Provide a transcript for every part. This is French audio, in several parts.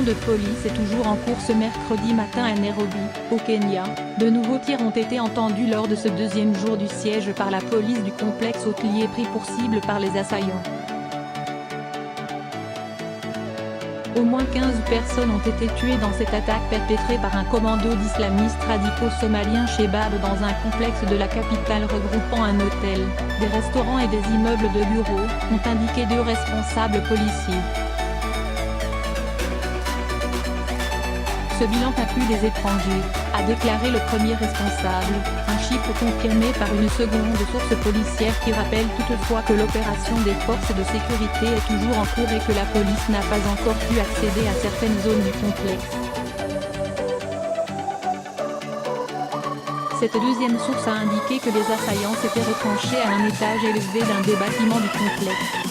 l'opération de police est toujours en cours ce mercredi matin à Nairobi, au Kenya. De nouveaux tirs ont été entendus lors de ce deuxième jour du siège par la police du complexe hôtelier pris pour cible par les assaillants. Au moins 15 personnes ont été tuées dans cette attaque perpétrée par un commando d'islamistes radicaux somaliens Shebab dans un complexe de la capitale regroupant un hôtel, des restaurants et des immeubles de bureaux, ont indiqué 2 responsables policiers. Ce bilan inclut des étrangers, a déclaré le premier responsable, un chiffre confirmé par une seconde source policière qui rappelle toutefois que l'opération des forces de sécurité est toujours en cours et que la police n'a pas encore pu accéder à certaines zones du complexe. Cette deuxième source a indiqué que les assaillants s'étaient retranchés à un étage élevé d'un des bâtiments du complexe.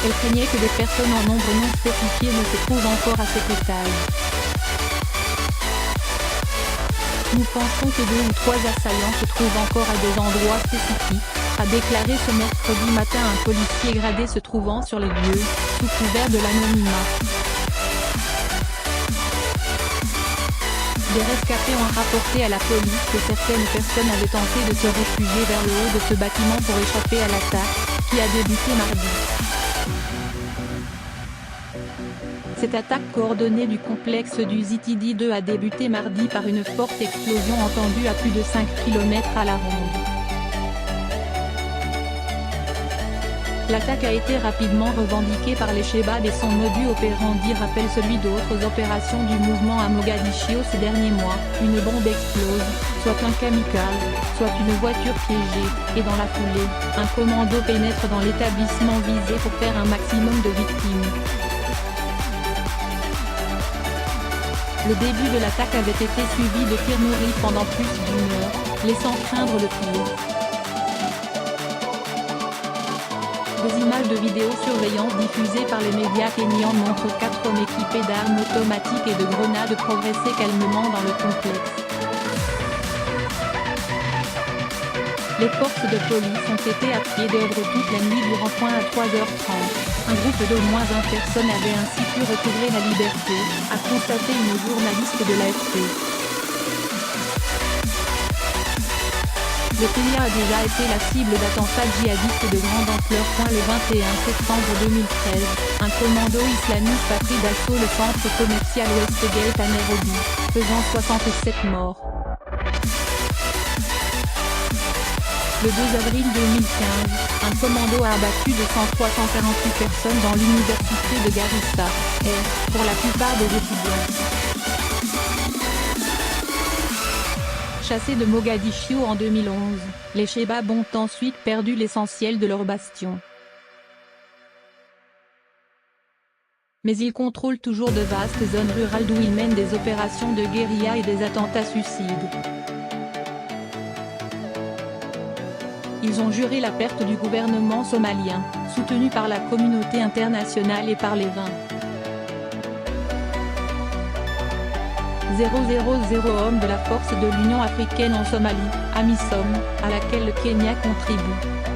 Elle craignait que des personnes en nombre non spécifié ne se trouvent encore à cet étage. Nous pensons que 2 ou 3 assaillants se trouvent encore à des endroits spécifiques, a déclaré ce mercredi matin un policier gradé se trouvant sur les lieux, sous couvert de l'anonymat. Des rescapés ont rapporté à la police que certaines personnes avaient tenté de se réfugier vers le haut de ce bâtiment pour échapper à l'attaque, qui a débuté mardi. Cette attaque coordonnée du complexe du ZTD2 a débuté mardi par une forte explosion entendue à plus de 5 km à la ronde. L'attaque a été rapidement revendiquée par les Shebab et son modus operandi rappelle celui d'autres opérations du mouvement à Mogadiscio ces derniers mois. Une bombe explose, soit un kamikaze, soit une voiture piégée, et dans la foulée, un commando pénètre dans l'établissement visé pour faire un maximum de victimes. Le début de l'attaque avait été suivi de tirs nourris pendant plus d'1 heure, laissant craindre le pire. Des images de vidéosurveillance diffusées par les médias kenyans montrent 4 hommes équipés d'armes automatiques et de grenades progresser calmement dans le complexe. Les forces de police ont été à pied d'œuvre toute la nuit durant à 3h30. Un groupe d'au moins 20 personnes avait ainsi pu recouvrer la liberté, a constaté une journaliste de l'AFP. Le Kenya a déjà été la cible d'attentats djihadistes de grande ampleur. Le 21 septembre 2013, un commando islamiste a pris d'assaut le centre commercial Westgate à Nairobi, faisant 67 morts. Le 2 avril 2015, un commando a abattu de 148 personnes dans l'université de Garissa, et, pour la plupart des étudiants. Chassés de Mogadiscio en 2011, les Shebab ont ensuite perdu l'essentiel de leur bastion. Mais ils contrôlent toujours de vastes zones rurales d'où ils mènent des opérations de guérilla et des attentats suicides. Ils ont juré la perte du gouvernement somalien, soutenu par la communauté internationale et par les 000 hommes de la force de l'Union africaine en Somalie, AMISOM, à laquelle le Kenya contribue.